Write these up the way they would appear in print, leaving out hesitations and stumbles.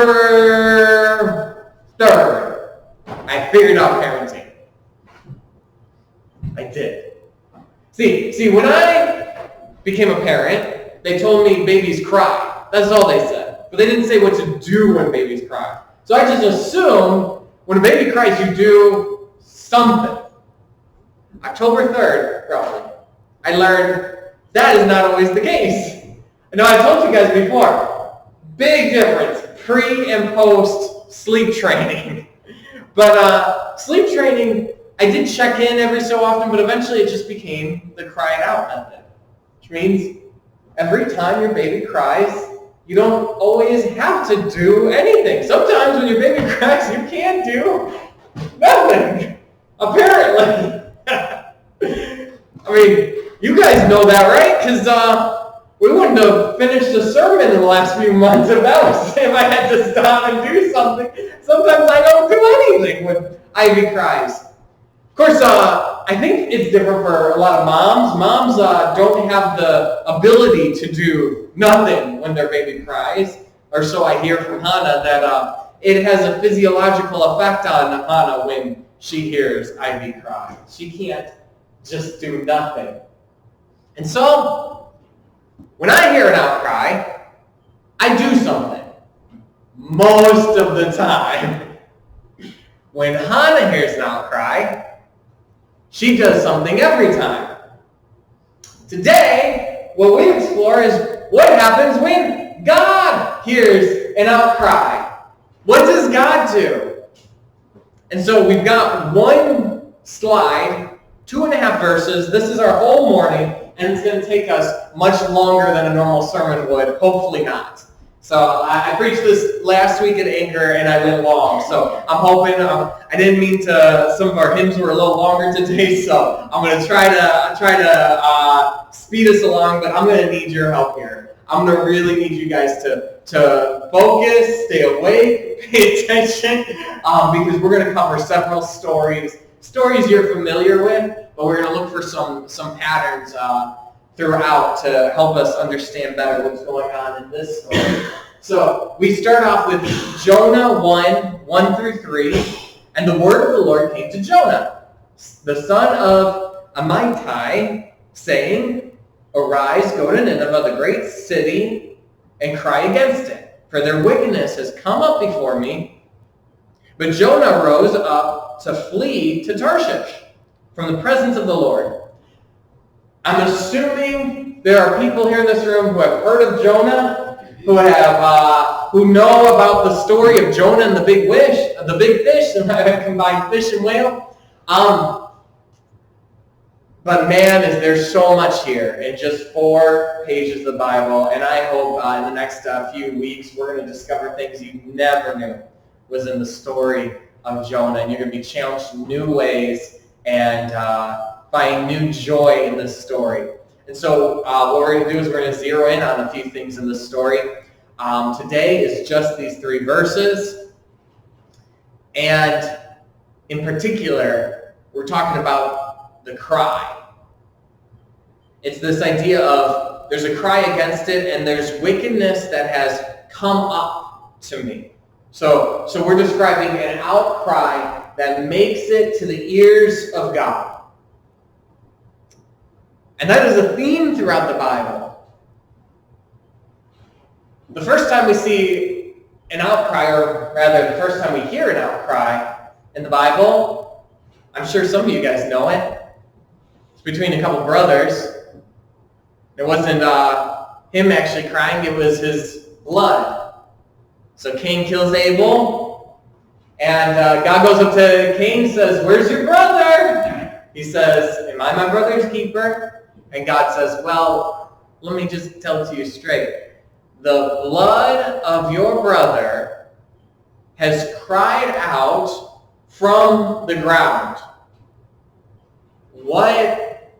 October 3rd, I figured out parenting. I did. See, when I became a parent, they told me babies cry. That's all they said. But they didn't say what to do when babies cry. So I just assumed when a baby cries, you do something. October 3rd, roughly, I learned that is not always the case. I know I told you guys before, big difference, pre and post sleep training. But sleep training, I did check in every so often, but eventually it just became the cry it out method. Which means every time your baby cries, you don't always have to do anything. Sometimes when your baby cries, you can't do nothing, apparently. I mean, you guys know that, right? Because we wouldn't have finished the sermon in the last few months if I had to stop and do something. Sometimes I don't do anything when Ivy cries. Of course, I think it's different for a lot of moms. Moms don't have the ability to do nothing when their baby cries. Or so I hear from Hannah, that it has a physiological effect on Hannah when she hears Ivy cry. She can't just do nothing. And so, when I hear an outcry, I do something. Most of the time. When Hannah hears an outcry, she does something every time. Today, what we explore is what happens when God hears an outcry. What does God do? And so we've got one slide, 2.5 verses. This is our whole morning, and it's going to take us much longer than a normal sermon would. Hopefully not. So I preached this last week at Anchor, and I went long. So I'm hoping, I didn't mean to, some of our hymns were a little longer today, so I'm going to try to speed us along, but I'm going to need your help here. I'm going to really need you guys to focus, stay awake, pay attention, because we're going to cover several stories you're familiar with, but we're going to look for some patterns throughout to help us understand better what's going on in this story. So we start off with Jonah 1 through 3, and the word of the Lord came to Jonah, the son of Amittai, saying, "Arise, go to Nineveh, the great city, and cry against it, for their wickedness has come up before me." But Jonah rose up to flee to Tarshish from the presence of the Lord. I'm assuming there are people here in this room who have heard of Jonah, who know about the story of Jonah and the big fish, the combined fish and whale. But man, is there so much here in just 4 pages of the Bible, and I hope in the next few weeks we're going to discover things you never knew was in the story of Jonah, and you're going to be challenged in new ways and find new joy in this story. And so what we're going to do is we're going to zero in on a few things in this story. Today is just these 3 verses. And in particular, we're talking about the cry. It's this idea of there's a cry against it, and there's wickedness that has come up to me. So we're describing an outcry that makes it to the ears of God. And that is a theme throughout the Bible. The first time we see an outcry, or rather the first time we hear an outcry in the Bible, I'm sure some of you guys know it. It's between a couple brothers. It wasn't him actually crying, it was his blood. So Cain kills Abel, and God goes up to Cain and says, "Where's your brother?" He says, "Am I my brother's keeper?" And God says, "Well, let me just tell it to you straight. The blood of your brother has cried out from the ground." What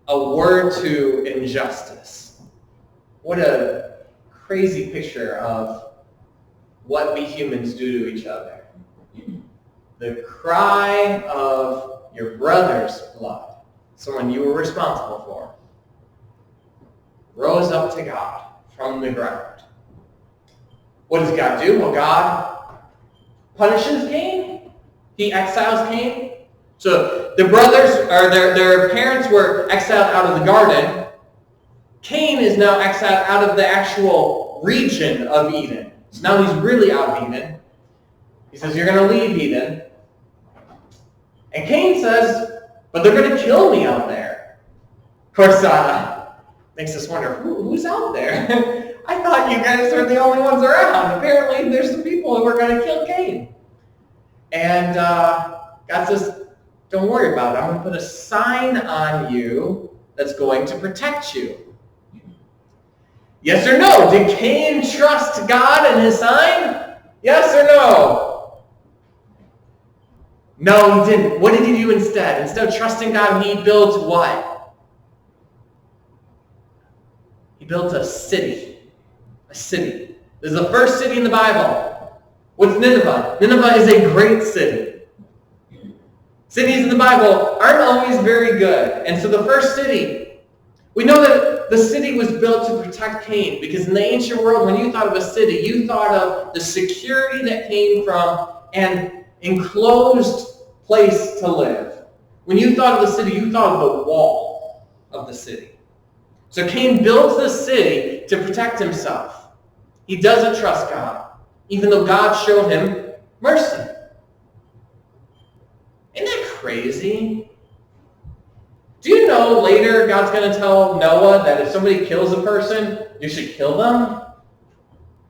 a word to injustice. What a crazy picture of what we humans do to each other. The cry of your brother's blood, someone you were responsible for, rose up to God from the ground. What does God do? Well, God punishes Cain. He exiles Cain. So the brothers, or their parents were exiled out of the garden. Cain is now exiled out of the actual region of Eden. So now he's really out of Eden. He says, you're going to leave Eden. And Cain says, but they're going to kill me out there. Of course, makes us wonder, who's out there? I thought you guys were the only ones around. Apparently, there's some people who are going to kill Cain. And God says, don't worry about it. I'm going to put a sign on you that's going to protect you. Yes or no? Did Cain trust God and his sign? Yes or no? No, he didn't. What did he do instead? Instead of trusting God, he built what? He built a city. A city. This is the first city in the Bible. What's Nineveh? Nineveh is a great city. Cities in the Bible aren't always very good. And so the first city, we know that the city was built to protect Cain, because in the ancient world, when you thought of a city, you thought of the security that came from an enclosed place to live. When you thought of the city, you thought of the wall of the city. So Cain builds this city to protect himself. He doesn't trust God, even though God showed him mercy. Isn't that crazy? Do you know later God's going to tell Noah that if somebody kills a person, you should kill them?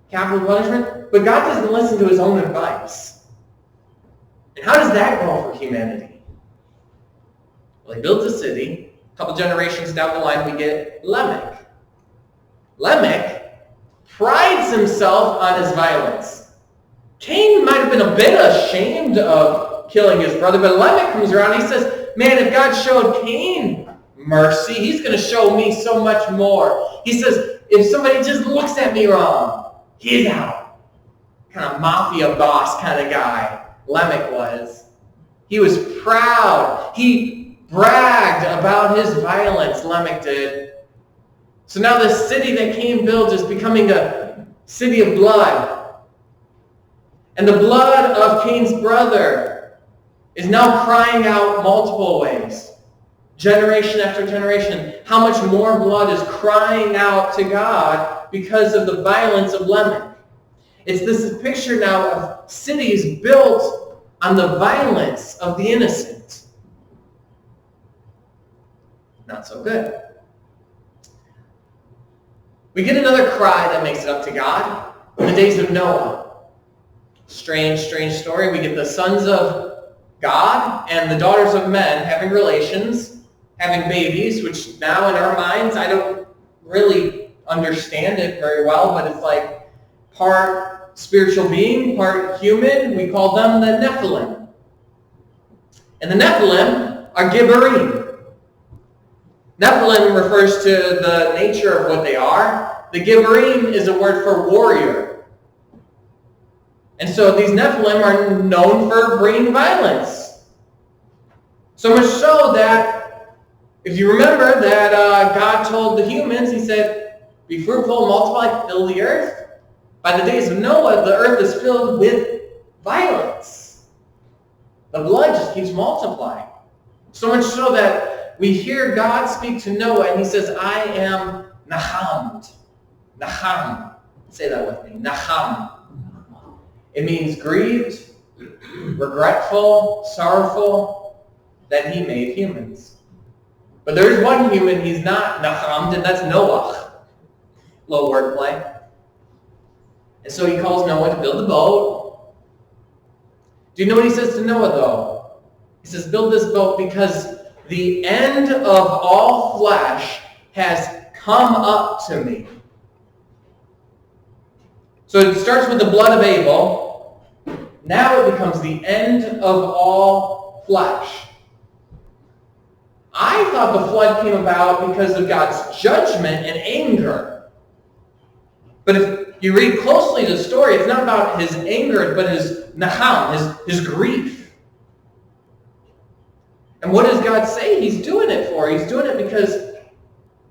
Capital punishment? But God doesn't listen to his own advice. And how does that go for humanity? Well, he builds a city. A couple generations down the line, we get Lamech. Lamech prides himself on his violence. Cain might have been a bit ashamed of killing his brother, but Lamech comes around and he says, man, if God showed Cain mercy, he's going to show me so much more. He says, if somebody just looks at me wrong, he's out. Kind of mafia boss kind of guy Lamech was. He was proud. He bragged about his violence, Lamech did. So now this city that Cain built is becoming a city of blood. And the blood of Cain's brother is now crying out multiple ways. Generation after generation. How much more blood is crying out to God because of the violence of Lamech? It's this picture now of cities built on the violence of the innocent. Not so good. We get another cry that makes it up to God in the days of Noah. Strange, strange story. We get the sons of God and the daughters of men having relations, having babies, which now in our minds, I don't really understand it very well, but it's like part spiritual being, part human. We call them the Nephilim. And the Nephilim are Gibberim. Nephilim refers to the nature of what they are. The Gibberim is a word for warrior. And so these Nephilim are known for bringing violence. So much so that, if you remember that God told the humans, he said, be fruitful, multiply, fill the earth. By the days of Noah, the earth is filled with violence. The blood just keeps multiplying. So much so that we hear God speak to Noah, and he says, I am nachamed. Nacham. Say that with me. Nacham. It means grieved, regretful, sorrowful that he made humans. But there is one human he's not nachamed, and that's Noah. Little wordplay. And so he calls Noah to build a boat. Do you know what he says to Noah, though? He says, build this boat because the end of all flesh has come up to me. So it starts with the blood of Abel. Now it becomes the end of all flesh. I thought the flood came about because of God's judgment and anger. But if you read closely the story, it's not about his anger, but his naham, his grief. And what does God say he's doing it for? He's doing it because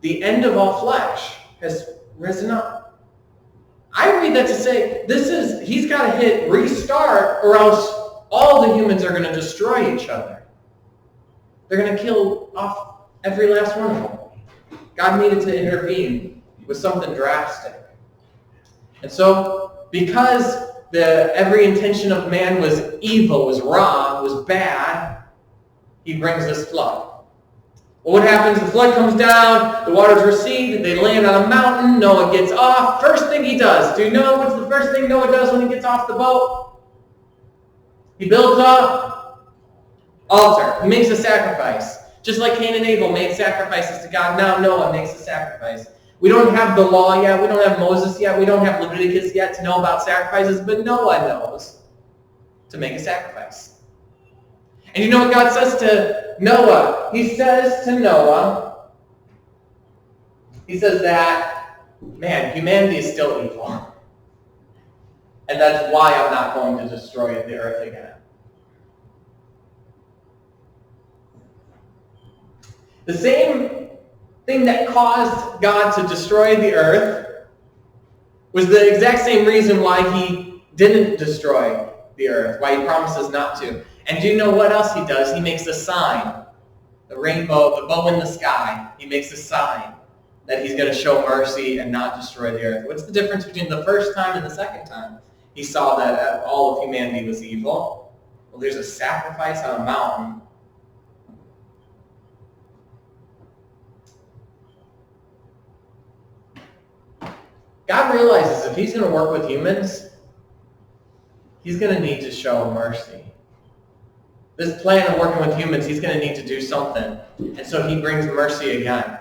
the end of all flesh has risen up. I read that to say he's got to hit restart, or else all the humans are going to destroy each other. They're going to kill off every last one of them. God needed to intervene with something drastic. And so, because every intention of man was evil, was wrong, was bad, he brings this flood. Well, what happens? The flood comes down, the waters recede, they land on a mountain, Noah gets off. First thing he does, do you know what's the first thing Noah does when he gets off the boat? He builds an altar. He makes a sacrifice. Just like Cain and Abel made sacrifices to God, now Noah makes a sacrifice. We don't have the law yet, we don't have Moses yet, we don't have Leviticus yet to know about sacrifices, but Noah knows to make a sacrifice. And you know what God says to Noah? He says to Noah, he says that, man, humanity is still evil. And that's why I'm not going to destroy the earth again. The same thing that caused God to destroy the earth was the exact same reason why he didn't destroy the earth, why he promises not to. And do you know what else he does? He makes a sign. The rainbow, the bow in the sky. He makes a sign that he's going to show mercy and not destroy the earth. What's the difference between the first time and the second time he saw that all of humanity was evil? Well, there's a sacrifice on a mountain. God realizes if he's going to work with humans, he's going to need to show mercy. This plan of working with humans, he's going to need to do something. And so he brings mercy again.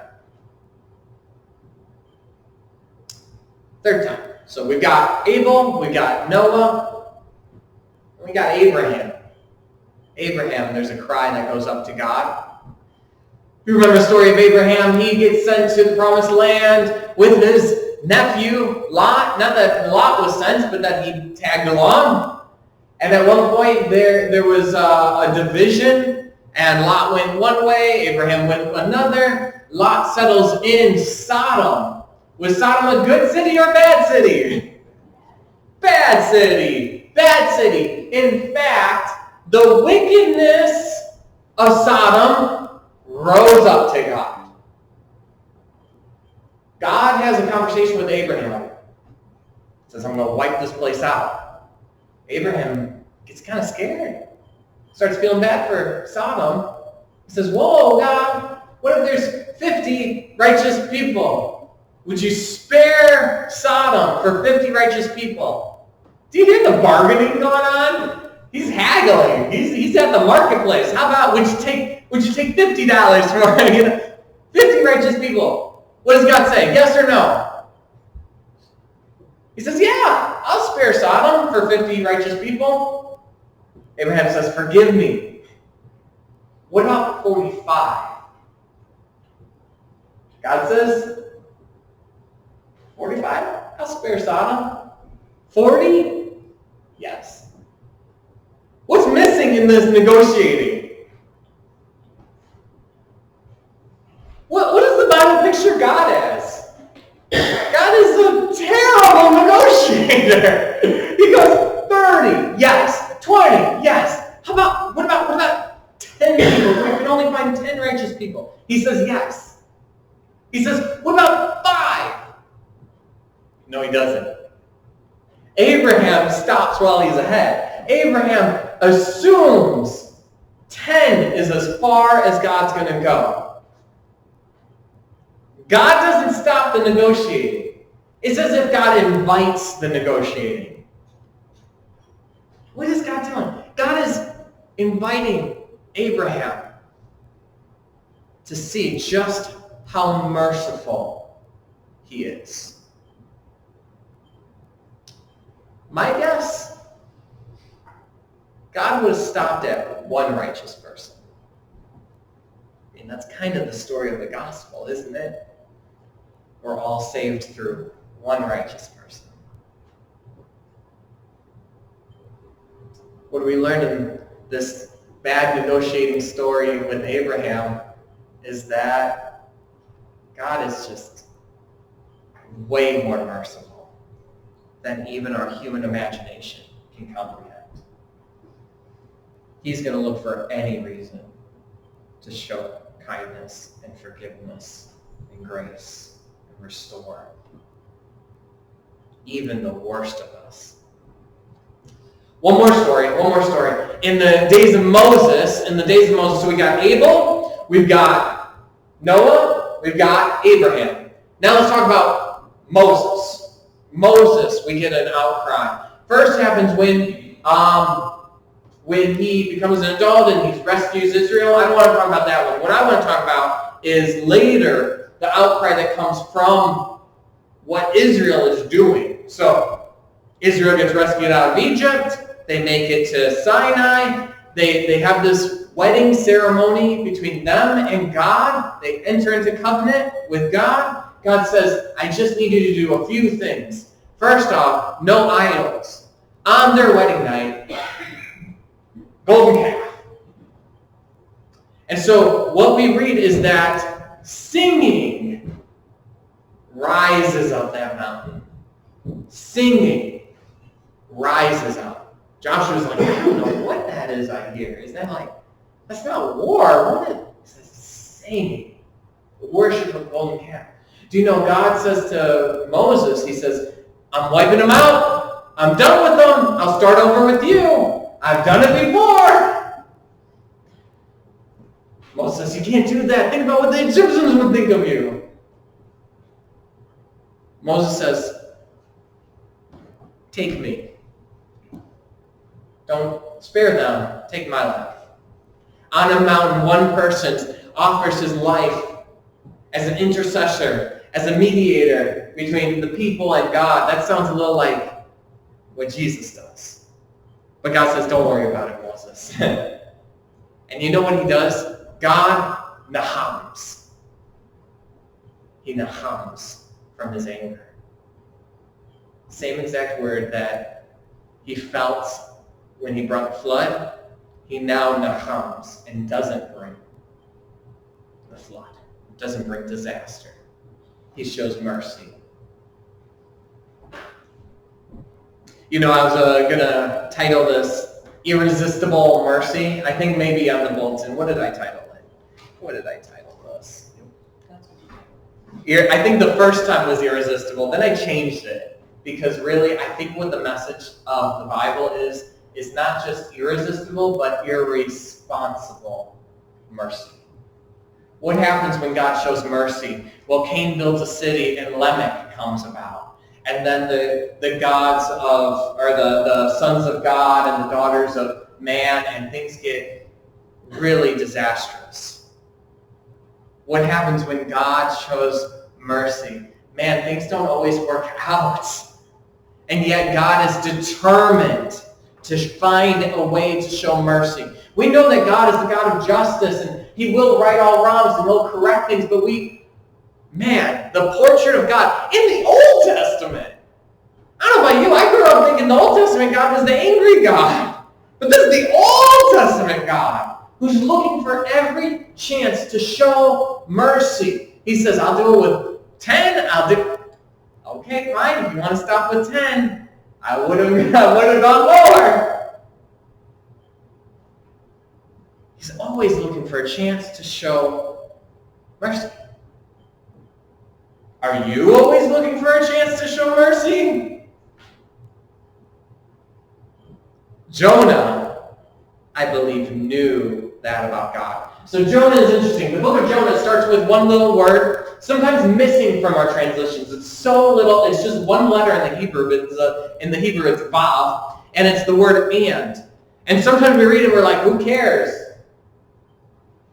Third time. So we've got Abel, we've got Noah, and we got Abraham. Abraham, there's a cry that goes up to God. If you remember the story of Abraham, he gets sent to the promised land with his nephew, Lot. Not that Lot was sent, but that he tagged along. And at one point, there was a division, and Lot went one way, Abraham went another. Lot settles in Sodom. Was Sodom a good city or bad city? Bad city. Bad city. In fact, the wickedness of Sodom rose up to God. God has a conversation with Abraham. He says, I'm going to wipe this place out. Abraham gets kind of scared. Starts feeling bad for Sodom. He says, whoa, God, what if there's 50 righteous people? Would you spare Sodom for 50 righteous people? Do you hear the bargaining going on? He's haggling. He's at the marketplace. How about, would you take $50 for it? 50 righteous people. What does God say? Yes or no? He says, yeah, I'll spare Sodom for 50 righteous people. Abraham says, forgive me. What about 45? God says, 45? I'll spare Sodom. 40? Yes. What's missing in this negotiating? What does the Bible picture God as? God is a terrible negotiator. He goes, 30, yes. 20, yes. What about 10 people? We can only find 10 righteous people. He says yes. He says, what about 5? No, he doesn't. Abraham stops while he's ahead. Abraham assumes 10 is as far as God's going to go. God doesn't stop the negotiating. It's as if God invites the negotiating. What is God doing? God is inviting Abraham to see just how merciful he is. My guess, God would have stopped at one righteous person. And that's kind of the story of the gospel, isn't it? We're all saved through one righteous person. What do we learn in this bad negotiating story with Abraham is that God is just way more merciful. than even our human imagination can comprehend. He's going to look for any reason to show kindness and forgiveness and grace and restore even the worst of us. One more story. In the days of Moses, so we got Abel, we've got Noah, we've got Abraham. Now let's talk about Moses. Moses, we get an outcry. First happens when he becomes an adult and he rescues Israel. I don't want to talk about that one. What I want to talk about is later the outcry that comes from what Israel is doing. So Israel gets rescued out of Egypt. They make it to Sinai. They have this wedding ceremony between them and God. They enter into covenant with God. God says, I just need you to do a few things. First off, no idols. On their wedding night, golden calf. And so what we read is that singing rises up that mountain. Singing rises up. Joshua's like, I don't know what that is I hear. Is that like, that's not war. What is it? Singing. The worship of golden calf. Do you know God says to Moses, he says, I'm wiping them out. I'm done with them. I'll start over with you. I've done it before. Moses says, you can't do that. Think about what the Egyptians would think of you. Moses says, take me. Don't spare them. Take my life. On a mountain, one person offers his life as an intercessor, as a mediator between the people and God. That sounds a little like what Jesus does. But God says, don't worry about it, Moses. And you know what he does? God nahams. He nahams from his anger. Same exact word that he felt when he brought the flood. He now nahams and doesn't bring the flood. Doesn't bring disaster. He shows mercy. You know, I was going to title this Irresistible Mercy. I think maybe on the bulletin. What did I title it? What did I title this? I think the first time was Irresistible. Then I changed it. Because really, I think what the message of the Bible is not just irresistible, but irresponsible mercy. What happens when God shows mercy? Well, Cain builds a city and Lamech comes about. And then the gods of, or the sons of God and the daughters of man, and things get really disastrous. What happens when God shows mercy? Man, things don't always work out. And yet God is determined to find a way to show mercy. We know that God is the God of justice, and he will right all wrongs and he'll correct things, but the portrait of God in the Old Testament. I don't know about you, I grew up thinking the Old Testament God was the angry God. But this is the Old Testament God who's looking for every chance to show mercy. He says, I'll do it with 10, okay, fine, if you want to stop with 10, I would have gone more. He's always looking for a chance to show mercy. Are you always looking for a chance to show mercy? Jonah, I believe, knew that about God. So Jonah is interesting. The book of Jonah starts with one little word, sometimes missing from our translations. It's so little, it's just one letter in the Hebrew. In the Hebrew, it's vav, and it's the word and. And sometimes we read it and we're like, who cares?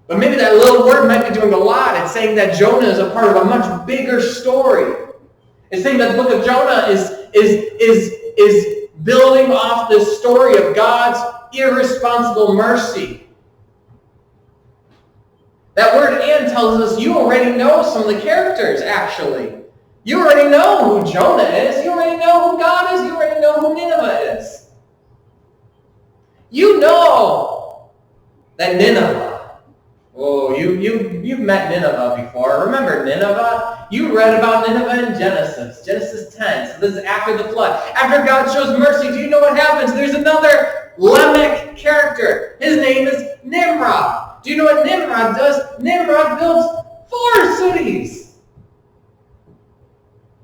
But maybe that little word might be doing a lot. It's saying that Jonah is a part of a much bigger story. It's saying that the book of Jonah is building off this story of God's irresponsible mercy. That word "and" tells us you already know some of the characters, actually. You already know who Jonah is. You already know who God is. You already know who Nineveh is. You know that Nineveh Oh, you've met Nineveh before. Remember Nineveh? You read about Nineveh in Genesis 10. So this is after the flood. After God shows mercy, do you know what happens? There's another Lamech character. His name is Nimrod. Do you know what Nimrod does? Nimrod builds 4 cities.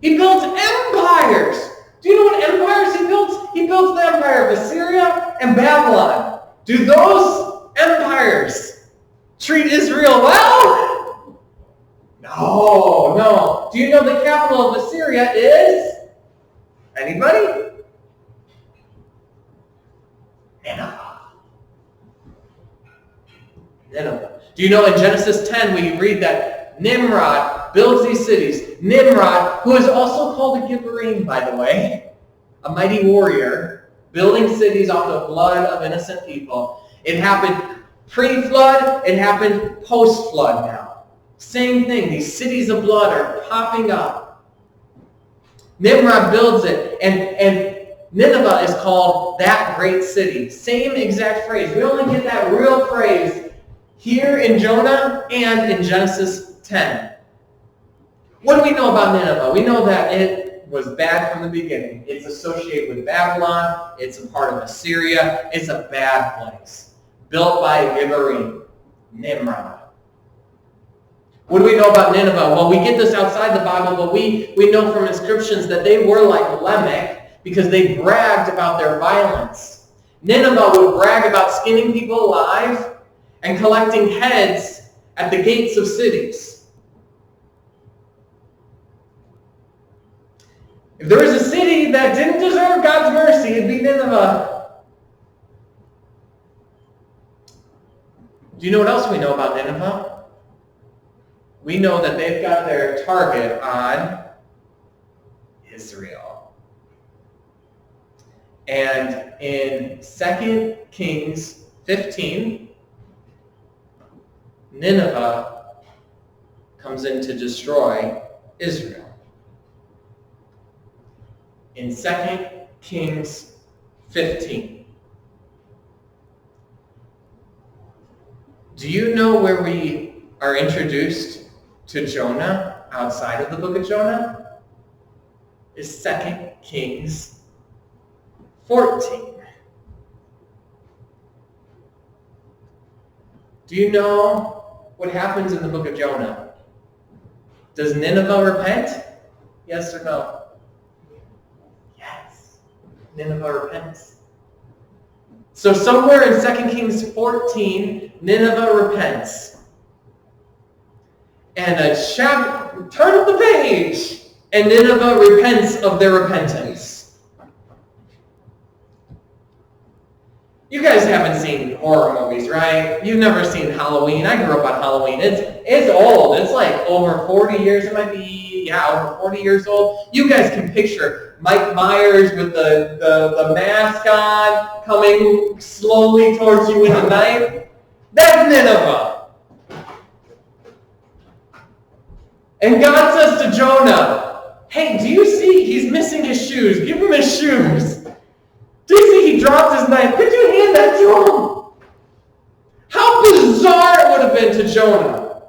He builds empires. Do you know what empires he builds? He builds the empire of Assyria and Babylon. Do those empires treat Israel well? No. Do you know the capital of Assyria is? Anybody? Nineveh. Do you know in Genesis 10 we read that Nimrod builds these cities? Nimrod, who is also called a Gibberim, by the way, a mighty warrior, building cities off the blood of innocent people. It happened pre-flood, it happened post-flood now. Same thing, these cities of blood are popping up. Nimrod builds it, and Nineveh is called that great city. Same exact phrase. We only get that real phrase here in Jonah and in Genesis 10. What do we know about Nineveh? We know that it was bad from the beginning. It's associated with Babylon. It's a part of Assyria. It's a bad place. Built by Gibberim, Nimrod. What do we know about Nineveh? Well, we get this outside the Bible, but we know from inscriptions that they were like Lamech because they bragged about their violence. Nineveh would brag about skinning people alive and collecting heads at the gates of cities. If there was a city that didn't deserve God's mercy, it'd be Nineveh. Do you know what else we know about Nineveh? We know that they've got their target on Israel. And in 2 Kings 15, Nineveh comes in to destroy Israel. In 2 Kings 15. Do you know where we are introduced to Jonah outside of the book of Jonah? Is 2 Kings 14. Do you know what happens in the book of Jonah? Does Nineveh repent? Yes or no? Yes. Nineveh repents. So somewhere in 2 Kings 14, Nineveh repents. And turn up the page, and Nineveh repents of their repentance. You guys haven't seen horror movies, right? You've never seen Halloween. I grew up on Halloween. It's old. It's like over 40 years. It might be, over 40 years old. You guys can picture Mike Myers with the mask on coming slowly towards you with a knife. That's Nineveh. And God says to Jonah, hey, do you see he's missing his shoes? Give him his shoes. Do you see he dropped his knife? Could you hand that to him? How bizarre it would have been to Jonah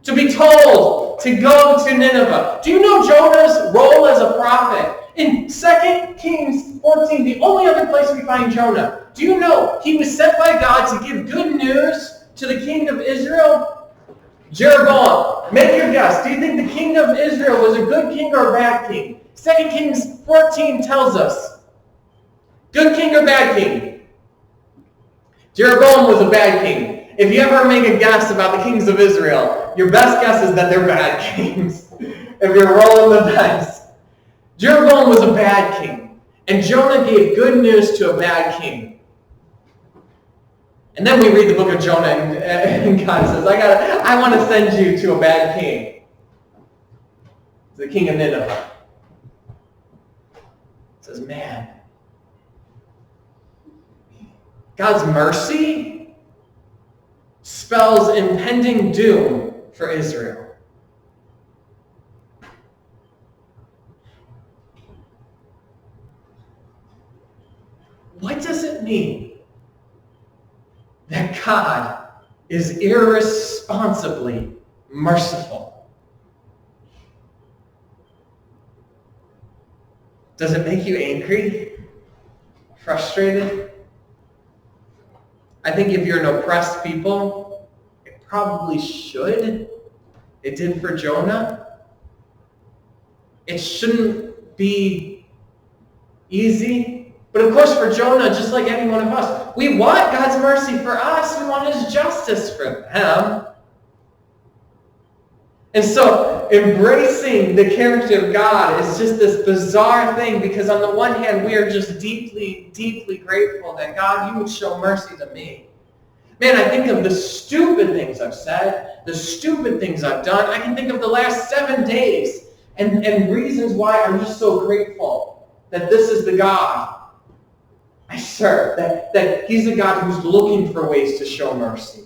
to be told to go to Nineveh. Do you know Jonah's role as a prophet? In 2 Kings 14, the only other place we find Jonah, do you know he was sent by God to give good news to the king of Israel? Jeroboam, make your guess. Do you think the king of Israel was a good king or a bad king? 2 Kings 14 tells us. Good king or bad king? Jeroboam was a bad king. If you ever make a guess about the kings of Israel, your best guess is that they're bad kings. If you're rolling the dice. Jeroboam was a bad king. And Jonah gave good news to a bad king. And then we read the book of Jonah and God says, I want to send you to a bad king. The king of Nineveh. He says, man, God's mercy spells impending doom for Israel. What does it mean that God is irresponsibly merciful. Does it make you angry? Frustrated? I think if you're an oppressed people, it probably should. It did for Jonah. It shouldn't be easy. But of course for Jonah, just like any one of us, we want God's mercy for us. We want his justice for them. And so embracing the character of God is just this bizarre thing, because on the one hand, we are just deeply, deeply grateful that God, you would show mercy to me. Man, I think of the stupid things I've said, the stupid things I've done. I can think of the last 7 days and reasons why I'm just so grateful that this is the God I serve, that he's a God who's looking for ways to show mercy,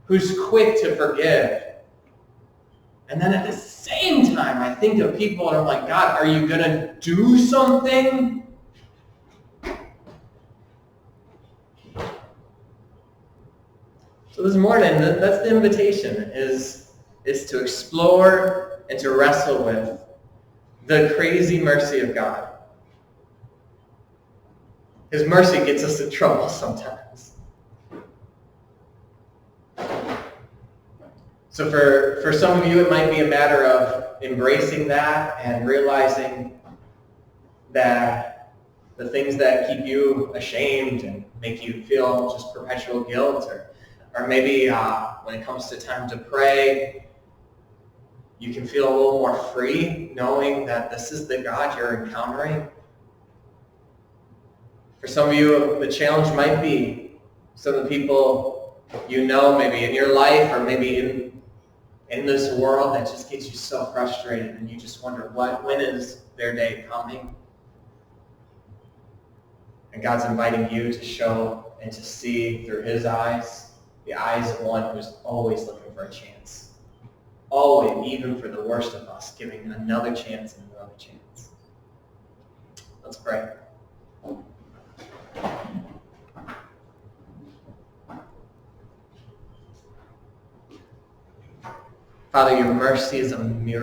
who's quick to forgive. And then at the same time, I think of people and I'm like, God, are you going to do something? So this morning, that's the invitation, is to explore and to wrestle with the crazy mercy of God. His mercy gets us in trouble sometimes. So for some of you, it might be a matter of embracing that and realizing that the things that keep you ashamed and make you feel just perpetual guilt, or maybe when it comes to time to pray, you can feel a little more free knowing that this is the God you're encountering. For some of you, the challenge might be some of the people you know, maybe in your life or maybe in this world, that just gets you so frustrated and you just wonder, when is their day coming? And God's inviting you to show and to see through his eyes, the eyes of one who's always looking for a chance. Always, even for the worst of us, giving another chance and another chance. Let's pray. Father, your mercy is a miracle.